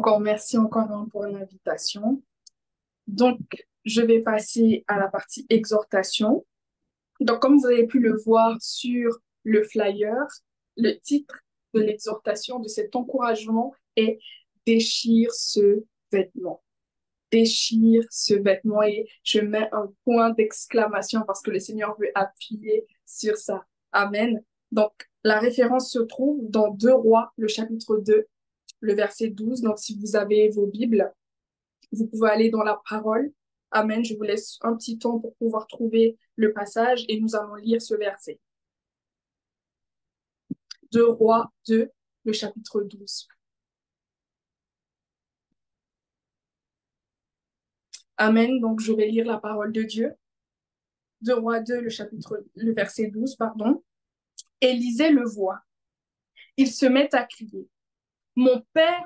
Encore merci encore pour l'invitation. Donc, je vais passer à la partie exhortation. Donc, comme vous avez pu le voir sur le flyer, le titre de l'exhortation, de cet encouragement est Déchire ce vêtement. Déchire ce vêtement et je mets un point d'exclamation parce que le Seigneur veut appuyer sur ça. Amen. Donc, la référence se trouve dans 2 Rois, le chapitre 2, le verset 12. Donc, si vous avez vos Bibles, vous pouvez aller dans la parole. Amen. Je vous laisse un petit temps pour pouvoir trouver le passage et nous allons lire ce verset. 2 Rois 2, le chapitre 12. Amen. Donc, je vais lire la parole de Dieu. 2 Rois 2, le verset 12, pardon. Élisée le voit. Il se met à crier. Mon père,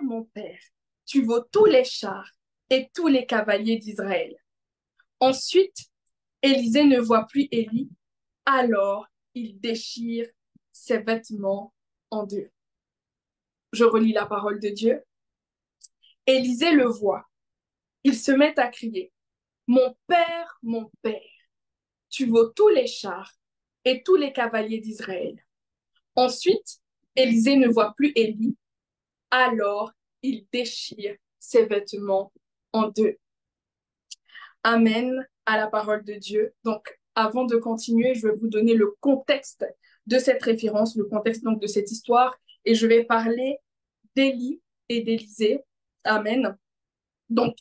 tu vaux tous les chars et tous les cavaliers d'Israël. Ensuite, Élisée ne voit plus Élie, alors il déchire ses vêtements en deux. Je relis la parole de Dieu. Élisée le voit. Il se met à crier. Mon père, tu vaux tous les chars et tous les cavaliers d'Israël. Ensuite, Élisée ne voit plus Élie, alors il déchire ses vêtements en deux. Amen à la parole de Dieu. Donc, avant de continuer, je vais vous donner le contexte de cette référence, le contexte donc de cette histoire, et je vais parler d'Élie et d'Élisée. Amen. Donc,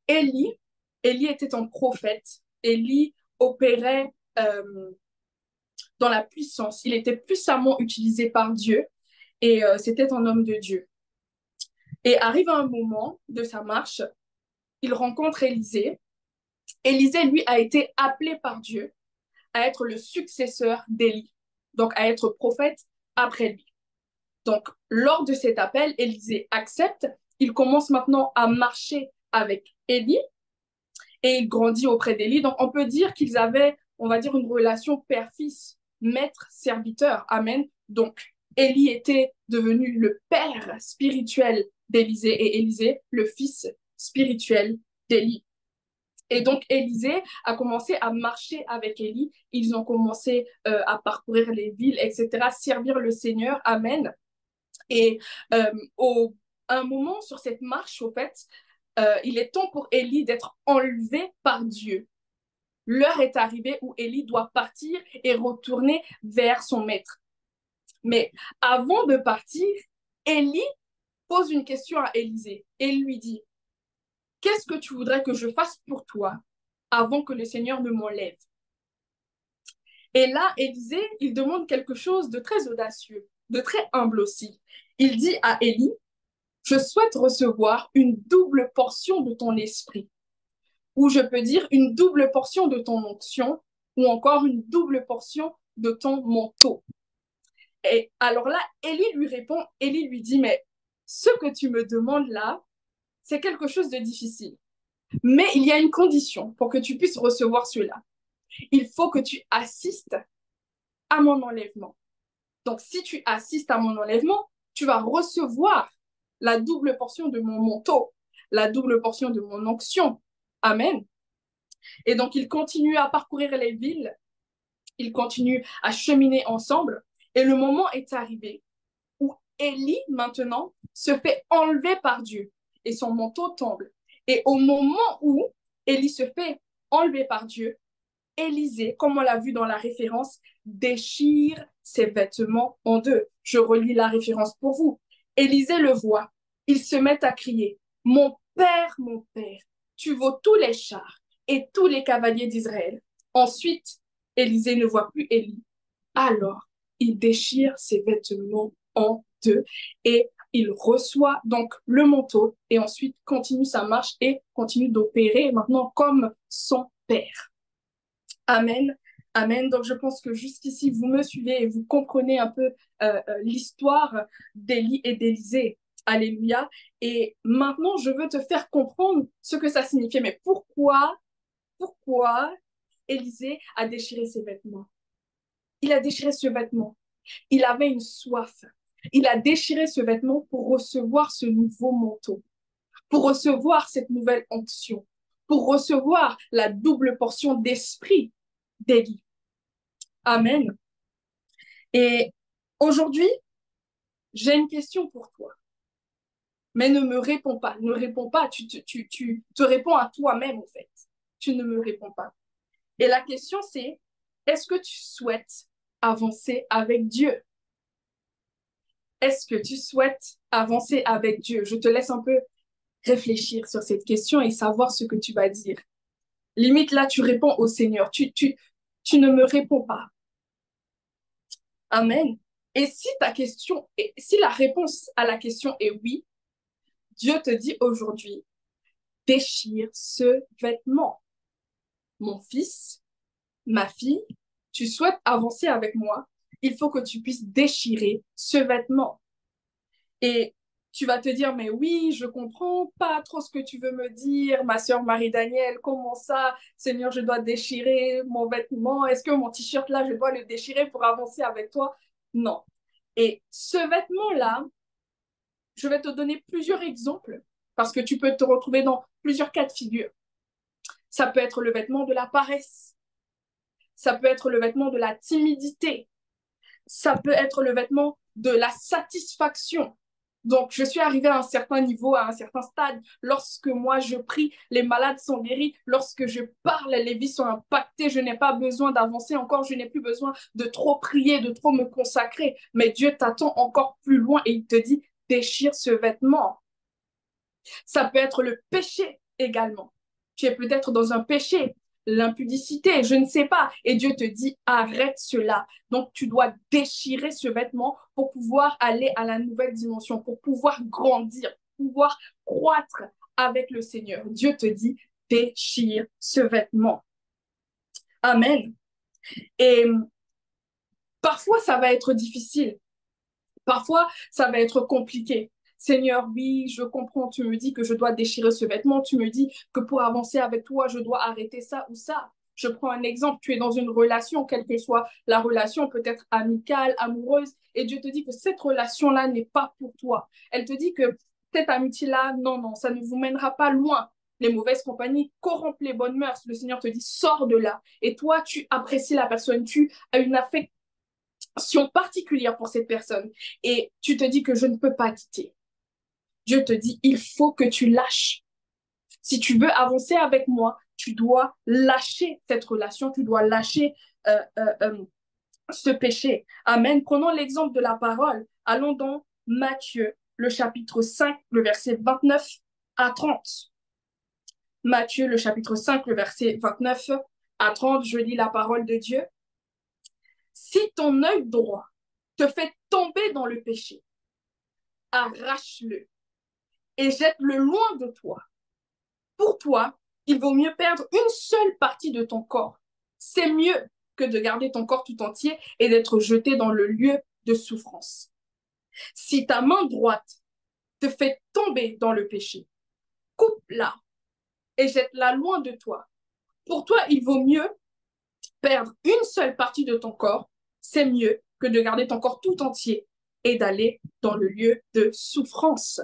Élie, Élie était un prophète. Élie opérait dans la puissance. Il était puissamment utilisé par Dieu et c'était un homme de Dieu. Et arrive un moment de sa marche, il rencontre Élisée. Élisée, lui, a été appelé par Dieu à être le successeur d'Élie, donc à être prophète après lui. Donc, lors de cet appel, Élisée accepte. Il commence maintenant à marcher avec Élie et il grandit auprès d'Élie. Donc, on peut dire qu'ils avaient, on va dire, une relation père-fils, maître-serviteur. Amen. Donc, Élie était devenu le père spirituel d'Élisée et Élisée, le fils spirituel d'Élie. Et donc, Élisée a commencé à marcher avec Élie. Ils ont commencé à parcourir les villes, etc., servir le Seigneur. Amen. Et euh, au, à un moment sur cette marche, au fait, il est temps pour Élie d'être enlevé par Dieu. L'heure est arrivée où Élie doit partir et retourner vers son maître. Mais avant de partir, Élie pose une question à Élisée et lui dit, qu'est-ce que tu voudrais que je fasse pour toi avant que le Seigneur ne m'enlève? Et là, Élisée, il demande quelque chose de très audacieux, de très humble aussi. Il dit à Élie, je souhaite recevoir une double portion de ton esprit, ou je peux dire une double portion de ton onction, ou encore une double portion de ton manteau. Et alors là, Élie lui répond, Élie lui dit, mais ce que tu me demandes là, c'est quelque chose de difficile. Mais il y a une condition pour que tu puisses recevoir cela. Il faut que tu assistes à mon enlèvement. Donc, si tu assistes à mon enlèvement, tu vas recevoir la double portion de mon manteau, la double portion de mon onction. Amen. Et donc, ils continuent à parcourir les villes, ils continuent à cheminer ensemble. Et le moment est arrivé où Élie, maintenant, se fait enlever par Dieu et son manteau tombe. Et au moment où Élie se fait enlever par Dieu, Élisée, comme on l'a vu dans la référence, déchire ses vêtements en deux. Je relis la référence pour vous. Élisée le voit. Il se met à crier, mon père, tu vaux tous les chars et tous les cavaliers d'Israël. Ensuite, Élisée ne voit plus Élie. Alors, il déchire ses vêtements en deux et il reçoit donc le manteau et ensuite continue sa marche et continue d'opérer maintenant comme son père. Amen. Amen. Donc, je pense que jusqu'ici, vous me suivez et vous comprenez un peu l'histoire d'Élie et d'Élisée. Alléluia. Et maintenant, je veux te faire comprendre ce que ça signifiait. Mais pourquoi Élisée a déchiré ses vêtements? Il a déchiré ce vêtement. Il avait une soif. Il a déchiré ce vêtement pour recevoir ce nouveau manteau. pour recevoir cette nouvelle onction, pour recevoir la double portion d'esprit d'Élie. Amen. Et aujourd'hui, j'ai une question pour toi. Mais ne me réponds pas, ne réponds pas, tu te réponds à toi-même en fait. Tu ne me réponds pas. Et la question c'est, est-ce que tu souhaites avancer avec Dieu? Est-ce que tu souhaites avancer avec Dieu? Je te laisse un peu réfléchir sur cette question et savoir ce que tu vas dire. Limite là, tu réponds au Seigneur, tu ne me réponds pas. Amen. Et si si la réponse à la question est oui, Dieu te dit aujourd'hui, déchire ce vêtement. Mon fils, ma fille, tu souhaites avancer avec moi, il faut que tu puisses déchirer ce vêtement. Et tu vas te dire, mais oui, je comprends pas trop ce que tu veux me dire, ma sœur Marie-Danielle, comment ça, Seigneur, je dois déchirer mon vêtement, est-ce que mon t-shirt là, je dois le déchirer pour avancer avec toi? Non. Et ce vêtement-là, je vais te donner plusieurs exemples parce que tu peux te retrouver dans plusieurs cas de figure. Ça peut être le vêtement de la paresse. Ça peut être le vêtement de la timidité. Ça peut être le vêtement de la satisfaction. Donc, je suis arrivée à un certain niveau, à un certain stade. Lorsque moi, je prie, les malades sont guéris. Lorsque je parle, les vies sont impactées. Je n'ai pas besoin d'avancer encore. Je n'ai plus besoin de trop prier, de trop me consacrer. Mais Dieu t'attend encore plus loin et il te dit, déchire ce vêtement. Ça peut être le péché également. Tu es peut-être dans un péché, l'impudicité, je ne sais pas. Et Dieu te dit, arrête cela. Donc, tu dois déchirer ce vêtement pour pouvoir aller à la nouvelle dimension, pour pouvoir grandir, pouvoir croître avec le Seigneur. Dieu te dit, déchire ce vêtement. Amen. Et parfois, ça va être difficile. Parfois, ça va être compliqué. Seigneur, oui, je comprends, tu me dis que je dois déchirer ce vêtement, tu me dis que pour avancer avec toi, je dois arrêter ça ou ça. Je prends un exemple, tu es dans une relation, quelle que soit la relation, peut-être amicale, amoureuse, et Dieu te dit que cette relation-là n'est pas pour toi. Elle te dit que cette amitié-là, non, non, ça ne vous mènera pas loin. Les mauvaises compagnies corrompent les bonnes mœurs. Le Seigneur te dit, sors de là. Et toi, tu apprécies la personne, tu as une affection particulière pour cette personne et tu te dis que je ne peux pas quitter. Dieu te dit, il faut que tu lâches. Si tu veux avancer avec moi, tu dois lâcher cette relation, tu dois lâcher euh, euh, euh, ce péché. Amen. Prenons l'exemple de la parole. Allons dans Matthieu, le chapitre 5, le verset 29 à 30. Matthieu, le chapitre 5, le verset 29 à 30, je lis la parole de Dieu. Si ton œil droit te fait tomber dans le péché, arrache-le et jette-le loin de toi. Pour toi, il vaut mieux perdre une seule partie de ton corps. C'est mieux que de garder ton corps tout entier et d'être jeté dans le lieu de souffrance. Si ta main droite te fait tomber dans le péché, coupe-la et jette-la loin de toi. Pour toi, il vaut mieux perdre une seule partie de ton corps. C'est mieux que de garder ton corps tout entier et d'aller dans le lieu de souffrance.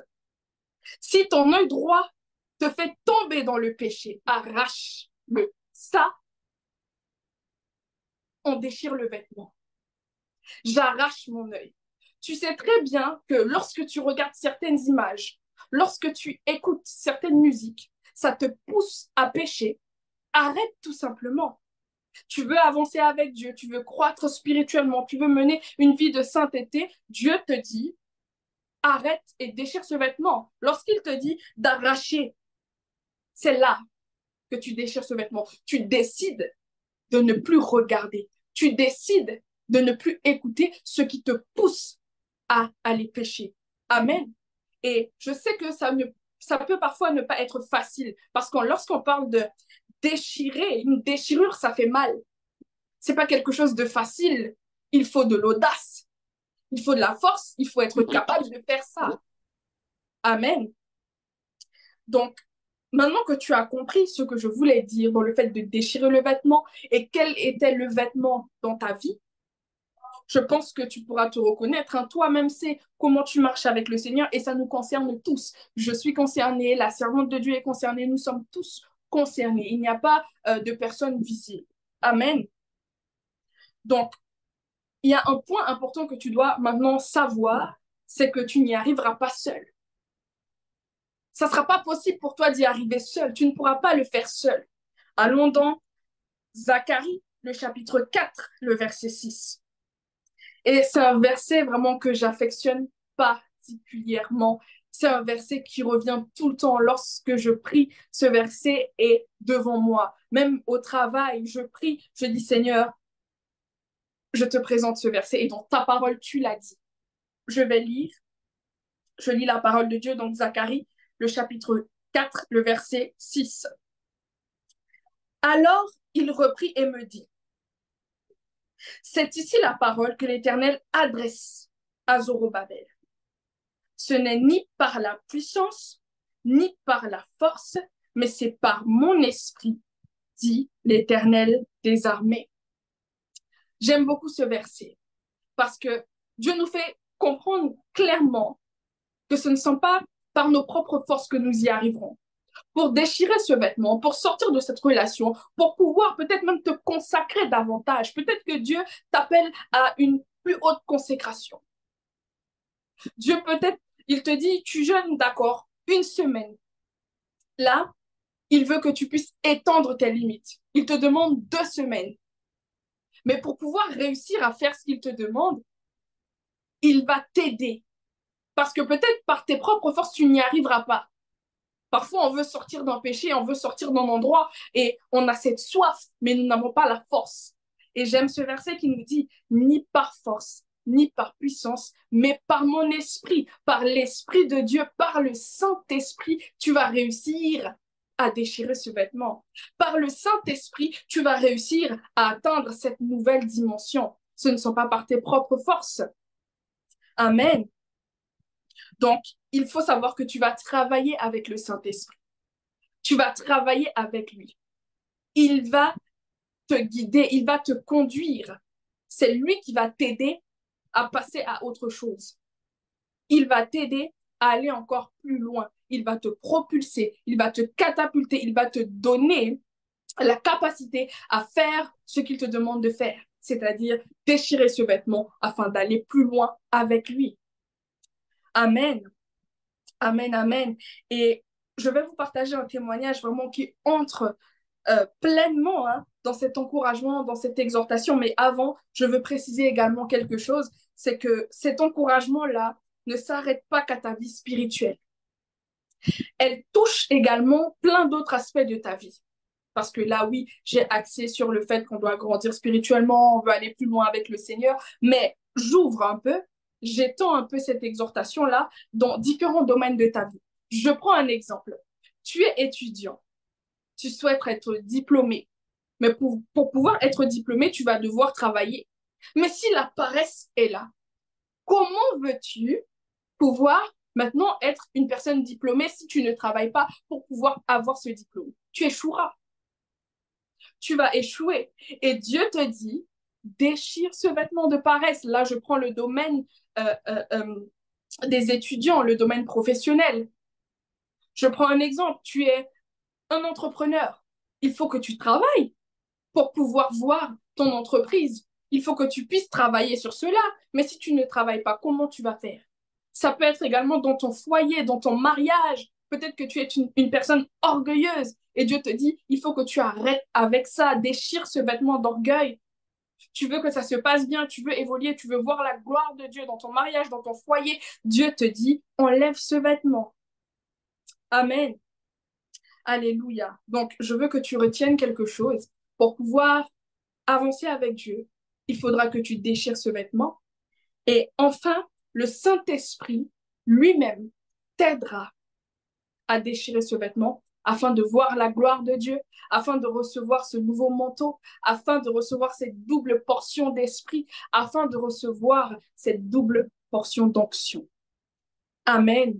Si ton œil droit te fait tomber dans le péché, arrache-le. Ça, on déchire le vêtement. J'arrache mon œil. Tu sais très bien que lorsque tu regardes certaines images, lorsque tu écoutes certaines musiques, ça te pousse à pécher. Arrête tout simplement. Tu veux avancer avec Dieu, tu veux croître spirituellement, tu veux mener une vie de sainteté, Dieu te dit, arrête et déchire ce vêtement. Lorsqu'il te dit d'arracher, c'est là que tu déchires ce vêtement. Tu décides de ne plus regarder. Tu décides de ne plus écouter ce qui te pousse à aller pécher. Amen. Et je sais que ça peut parfois ne pas être facile parce que lorsqu'on parle de déchirer, une déchirure, ça fait mal. C'est pas quelque chose de facile. Il faut de l'audace. Il faut de la force. Il faut être capable de faire ça. Amen. Donc, maintenant que tu as compris ce que je voulais dire dans le fait de déchirer le vêtement et quel était le vêtement dans ta vie, je pense que tu pourras te reconnaître. Hein. Toi-même sais comment tu marches avec le Seigneur et ça nous concerne tous. Je suis concernée, la servante de Dieu est concernée, nous sommes tous concernés. Il n'y a pas de personnes visibles. Amen. Donc, il y a un point important que tu dois maintenant savoir, c'est que tu n'y arriveras pas seul. Ça ne sera pas possible pour toi d'y arriver seul. Tu ne pourras pas le faire seul. Allons dans Zacharie, le chapitre 4, le verset 6. Et c'est un verset vraiment que j'affectionne particulièrement. C'est un verset qui revient tout le temps lorsque je prie. Ce verset est devant moi. Même au travail, je prie, je dis Seigneur, je te présente ce verset et dans ta parole, tu l'as dit. Je vais lire. Je lis la parole de Dieu, donc Zacharie, le chapitre 4, le verset 6. Alors il reprit et me dit, c'est ici la parole que l'Éternel adresse à Zorobabel. Ce n'est ni par la puissance, ni par la force, mais c'est par mon esprit, dit l'Éternel des armées. J'aime beaucoup ce verset parce que Dieu nous fait comprendre clairement que ce ne sont pas par nos propres forces que nous y arriverons. Pour déchirer ce vêtement, pour sortir de cette relation, pour pouvoir peut-être même te consacrer davantage. Peut-être que Dieu t'appelle à une plus haute consécration. Dieu peut-être, il te dit, tu jeûnes, d'accord, une semaine. Là, il veut que tu puisses étendre tes limites. Il te demande 2 semaines. Mais pour pouvoir réussir à faire ce qu'il te demande, il va t'aider. Parce que peut-être par tes propres forces, tu n'y arriveras pas. Parfois, on veut sortir d'un péché, on veut sortir d'un endroit et on a cette soif, mais nous n'avons pas la force. Et j'aime ce verset qui nous dit, ni par force, ni par puissance, mais par mon esprit, par l'esprit de Dieu, par le Saint-Esprit, tu vas réussir à déchirer ce vêtement. Par le Saint-Esprit, tu vas réussir à atteindre cette nouvelle dimension. Ce ne sont pas par tes propres forces. Amen. Donc, il faut savoir que tu vas travailler avec le Saint-Esprit. Tu vas travailler avec lui. Il va te guider, il va te conduire. C'est lui qui va t'aider à passer à autre chose. Il va t'aider à aller encore plus loin. Il va te propulser, il va te catapulter, il va te donner la capacité à faire ce qu'il te demande de faire, c'est-à-dire déchirer ce vêtement afin d'aller plus loin avec lui. Amen. Amen, amen. Et je vais vous partager un témoignage vraiment qui entre pleinement hein, dans cet encouragement, dans cette exhortation. Mais avant, je veux préciser également quelque chose, c'est que cet encouragement-là ne s'arrête pas qu'à ta vie spirituelle. Elle touche également plein d'autres aspects de ta vie. Parce que là, oui, j'ai axé sur le fait qu'on doit grandir spirituellement, on veut aller plus loin avec le Seigneur, mais j'ouvre un peu, j'étends un peu cette exhortation-là dans différents domaines de ta vie. Je prends un exemple. Tu es étudiant, tu souhaites être diplômé, mais pour pouvoir être diplômé, tu vas devoir travailler. Mais si la paresse est là, comment veux-tu pouvoir maintenant être une personne diplômée si tu ne travailles pas pour pouvoir avoir ce diplôme? Tu échoueras. Tu vas échouer. Et Dieu te dit, déchire ce vêtement de paresse. Là, je prends le domaine euh, euh, euh, des étudiants, le domaine professionnel. Je prends un exemple. Tu es un entrepreneur. Il faut que tu travailles pour pouvoir voir ton entreprise. Il faut que tu puisses travailler sur cela. Mais si tu ne travailles pas, comment tu vas faire? Ça peut être également dans ton foyer, dans ton mariage. Peut-être que tu es une personne orgueilleuse et Dieu te dit, il faut que tu arrêtes avec ça, déchire ce vêtement d'orgueil. Tu veux que ça se passe bien, tu veux évoluer, tu veux voir la gloire de Dieu dans ton mariage, dans ton foyer. Dieu te dit, enlève ce vêtement. Amen. Alléluia. Donc, je veux que tu retiennes quelque chose. Pour pouvoir avancer avec Dieu, il faudra que tu déchires ce vêtement. Et enfin, le Saint-Esprit lui-même t'aidera à déchirer ce vêtement afin de voir la gloire de Dieu, afin de recevoir ce nouveau manteau, afin de recevoir cette double portion d'esprit, afin de recevoir cette double portion d'onction. Amen.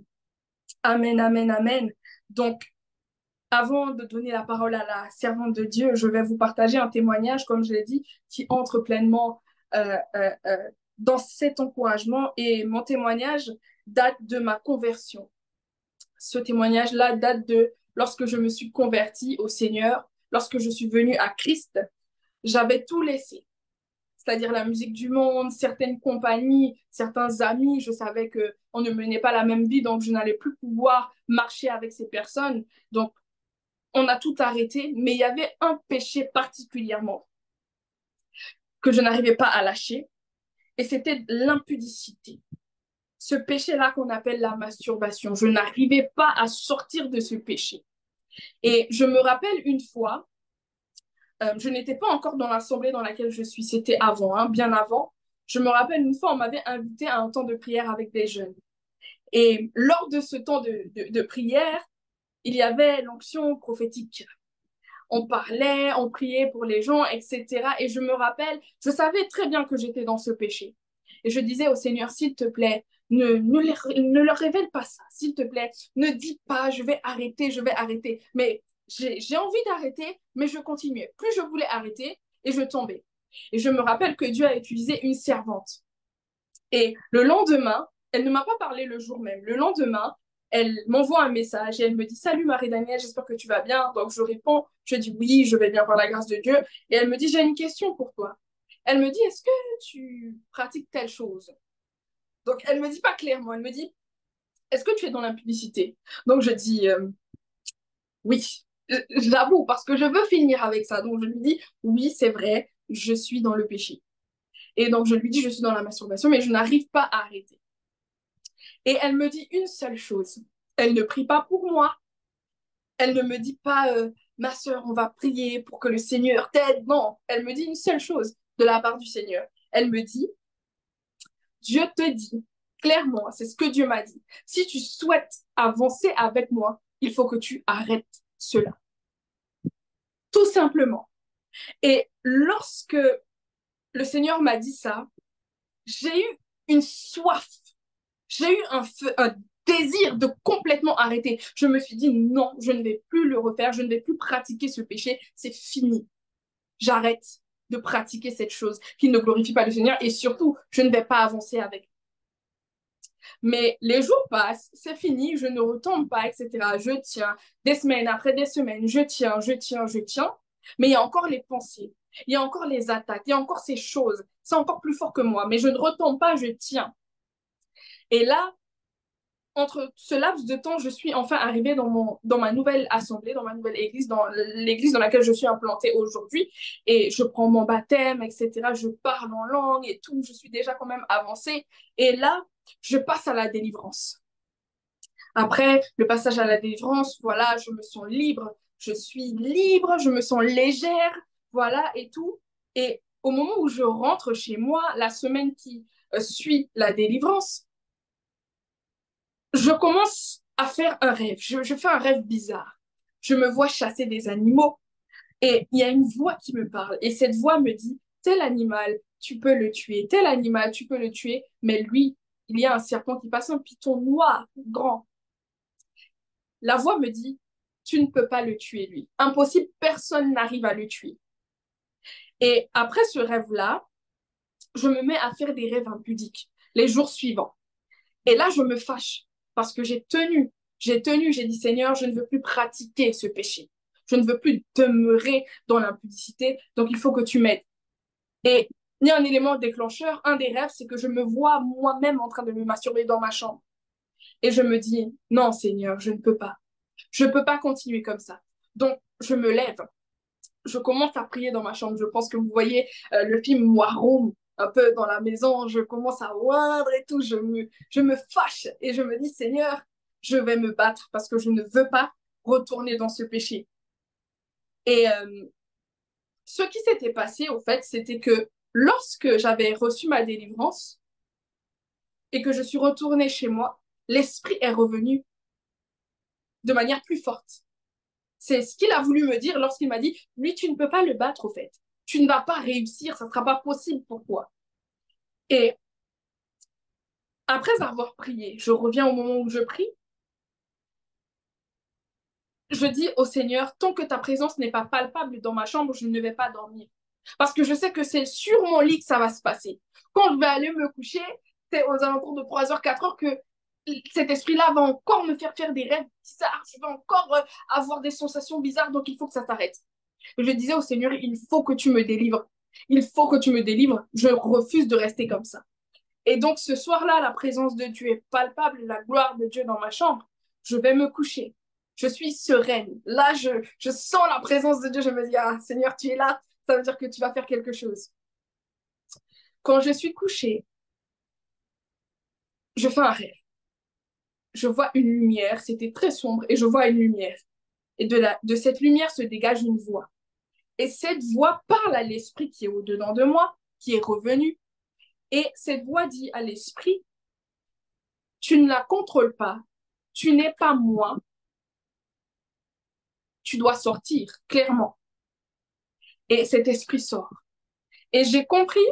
Amen, amen, amen. Donc, avant de donner la parole à la servante de Dieu, je vais vous partager un témoignage, comme je l'ai dit, qui entre pleinement euh, euh, euh, dans cet encouragement et mon témoignage date de ma conversion. Ce témoignage-là date de lorsque je me suis convertie au Seigneur, lorsque je suis venue à Christ, j'avais tout laissé, c'est-à-dire la musique du monde, certaines compagnies, certains amis. Je savais que on ne menait pas la même vie, donc je n'allais plus pouvoir marcher avec ces personnes. Donc, on a tout arrêté, mais il y avait un péché particulièrement que je n'arrivais pas à lâcher, et c'était l'impudicité. Ce péché-là qu'on appelle la masturbation, je n'arrivais pas à sortir de ce péché. Et je me rappelle une fois, je n'étais pas encore dans l'assemblée dans laquelle je suis, c'était avant, hein, bien avant. Je me rappelle une fois, on m'avait invité à un temps de prière avec des jeunes. Et lors de ce temps de prière, il y avait l'onction prophétique. On parlait, on priait pour les gens, etc. Et je me rappelle, je savais très bien que j'étais dans ce péché. Et je disais au Seigneur, s'il te plaît, ne leur révèle pas ça, s'il te plaît. Ne dis pas, je vais arrêter, je vais arrêter. Mais j'ai envie d'arrêter, mais je continuais. Plus je voulais arrêter, et je tombais. Et je me rappelle que Dieu a utilisé une servante. Et le lendemain, elle ne m'a pas parlé le jour même. Le lendemain, elle m'envoie un message et elle me dit: Salut Marie-Danielle, j'espère que tu vas bien. Donc je réponds, je dis oui, je vais bien par la grâce de Dieu. Et elle me dit: J'ai une question pour toi. Elle me dit: Est-ce que tu pratiques telle chose? Donc elle me dit pas clairement, elle me dit: Est-ce que tu es dans l'impudicité? Donc je dis oui, j'avoue, parce que je veux finir avec ça. Donc je lui dis: Oui, c'est vrai, je suis dans le péché. Et donc je lui dis: Je suis dans la masturbation, mais je n'arrive pas à arrêter. Et elle me dit une seule chose. Elle ne prie pas pour moi. Elle ne me dit pas, ma sœur, on va prier pour que le Seigneur t'aide. Non, elle me dit une seule chose de la part du Seigneur. Elle me dit: Dieu te dit clairement, c'est ce que Dieu m'a dit. Si tu souhaites avancer avec moi, il faut que tu arrêtes cela. Tout simplement. Et lorsque le Seigneur m'a dit ça, j'ai eu une soif. J'ai eu un désir de complètement arrêter. Je me suis dit: non, je ne vais plus le refaire, je ne vais plus pratiquer ce péché, c'est fini. J'arrête de pratiquer cette chose qui ne glorifie pas le Seigneur et surtout, je ne vais pas avancer avec. Mais les jours passent, c'est fini, je ne retombe pas, etc. Je tiens, des semaines après des semaines, je tiens, je tiens, je tiens. Mais il y a encore les pensées, il y a encore les attaques, il y a encore ces choses. C'est encore plus fort que moi, mais je ne retombe pas, je tiens. Et là, entre ce laps de temps, je suis enfin arrivée dans ma nouvelle assemblée, dans ma nouvelle église, dans l'église dans laquelle je suis implantée aujourd'hui. Et je prends mon baptême, etc. Je parle en langue et tout. Je suis déjà quand même avancée. Et là, je passe à la délivrance. Après le passage à la délivrance, voilà, je me sens libre. Je suis libre, je me sens légère, voilà, et tout. Et au moment où je rentre chez moi, la semaine qui suit la délivrance, je commence à faire un rêve. Je fais un rêve bizarre. Je me vois chasser des animaux et il y a une voix qui me parle. Et cette voix me dit: tel animal, tu peux le tuer. Tel animal, tu peux le tuer. Mais lui, il y a un serpent qui passe, un python noir, grand. La voix me dit: tu ne peux pas le tuer, lui. Impossible, personne n'arrive à le tuer. Et après ce rêve-là, je me mets à faire des rêves impudiques les jours suivants. Et là, je me fâche parce que j'ai dit: Seigneur, je ne veux plus pratiquer ce péché. Je ne veux plus demeurer dans l'impudicité, donc il faut que tu m'aides. Et il y a un élément déclencheur, un des rêves, c'est que je me vois moi-même en train de me masturber dans ma chambre. Et je me dis: non, Seigneur, je ne peux pas. Je ne peux pas continuer comme ça. Donc, je me lève. Je commence à prier dans ma chambre. Je pense que vous voyez le film War Room un peu dans la maison. Je commence à oindre et tout. Je me fâche et je me dis: Seigneur, je vais me battre parce que je ne veux pas retourner dans ce péché. Et ce qui s'était passé, au fait, c'était que lorsque j'avais reçu ma délivrance et que je suis retournée chez moi, l'esprit est revenu de manière plus forte. C'est ce qu'il a voulu me dire lorsqu'il m'a dit: lui, tu ne peux pas le battre, au fait. Tu ne vas pas réussir, ça ne sera pas possible pour toi. Et après avoir prié, je reviens au moment où je prie, je dis au Seigneur: tant que ta présence n'est pas palpable dans ma chambre, je ne vais pas dormir. Parce que je sais que c'est sur mon lit que ça va se passer. Quand je vais aller me coucher, c'est aux alentours de 3 heures, 4 heures que cet esprit-là va encore me faire des rêves bizarres. Je vais encore avoir des sensations bizarres, donc il faut que ça s'arrête. Je disais au Seigneur, il faut que tu me délivres. Il faut que tu me délivres. Je refuse de rester comme ça. Et donc ce soir-là, la présence de Dieu est palpable, la gloire de Dieu dans ma chambre. Je vais me coucher. Je suis sereine. Là, je sens la présence de Dieu. Je me dis, ah Seigneur, tu es là. Ça veut dire que tu vas faire quelque chose. Quand je suis couchée, je fais un rêve. Je vois une lumière. C'était très sombre et je vois une lumière. Et de cette lumière se dégage une voix. Et cette voix parle à l'esprit qui est au-dedans de moi, qui est revenu. Et cette voix dit à l'esprit, tu ne la contrôles pas, tu n'es pas moi, tu dois sortir, clairement. Et cet esprit sort. Et j'ai compris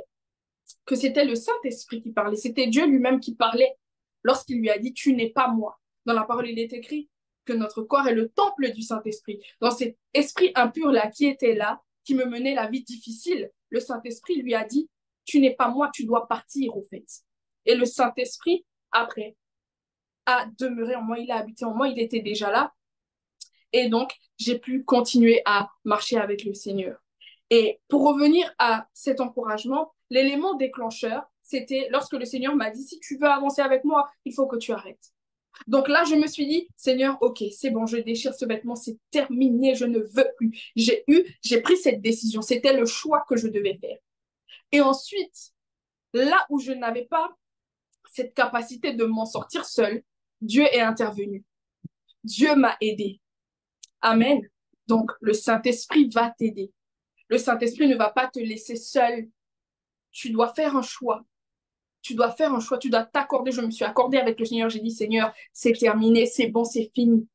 que c'était le Saint-Esprit qui parlait, c'était Dieu lui-même qui parlait lorsqu'il lui a dit, tu n'es pas moi. Dans la parole, il est écrit que notre corps est le temple du Saint-Esprit. Dans cet esprit impur-là qui était là, qui me menait la vie difficile, le Saint-Esprit lui a dit, tu n'es pas moi, tu dois partir au fait. Et le Saint-Esprit, après, a demeuré en moi, il a habité en moi, il était déjà là. Et donc, j'ai pu continuer à marcher avec le Seigneur. Et pour revenir à cet encouragement, l'élément déclencheur, c'était lorsque le Seigneur m'a dit, si tu veux avancer avec moi, il faut que tu arrêtes. Donc là, je me suis dit, Seigneur, ok, c'est bon, je déchire ce vêtement, c'est terminé, je ne veux plus. J'ai pris cette décision, c'était le choix que je devais faire. Et ensuite, là où je n'avais pas cette capacité de m'en sortir seule, Dieu est intervenu. Dieu m'a aidé. Amen. Donc, le Saint-Esprit va t'aider. Le Saint-Esprit ne va pas te laisser seul. Tu dois faire un choix. Tu dois faire un choix. Tu dois t'accorder. Je me suis accordée avec le Seigneur. J'ai dit, Seigneur, c'est terminé, c'est bon, c'est fini.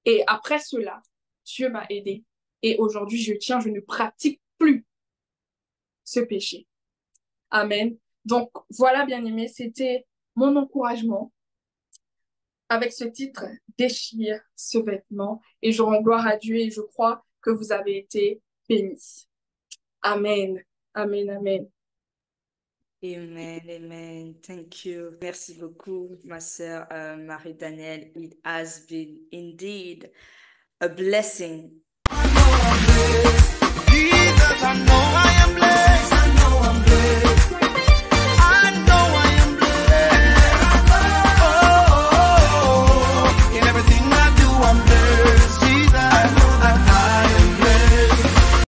Et après cela, Dieu m'a aidé. Et aujourd'hui, je ne pratique plus ce péché. Amen. Donc, voilà, bien-aimés, c'était mon encouragement avec ce titre, déchire ce vêtement. Et je rends gloire à Dieu et je crois que vous avez été bénis. Amen. Amen. Amen. Amen, amen. Thank you. Merci beaucoup, ma sœur Marie-Danielle. It has been indeed a blessing. Jesus, I know I am blessed.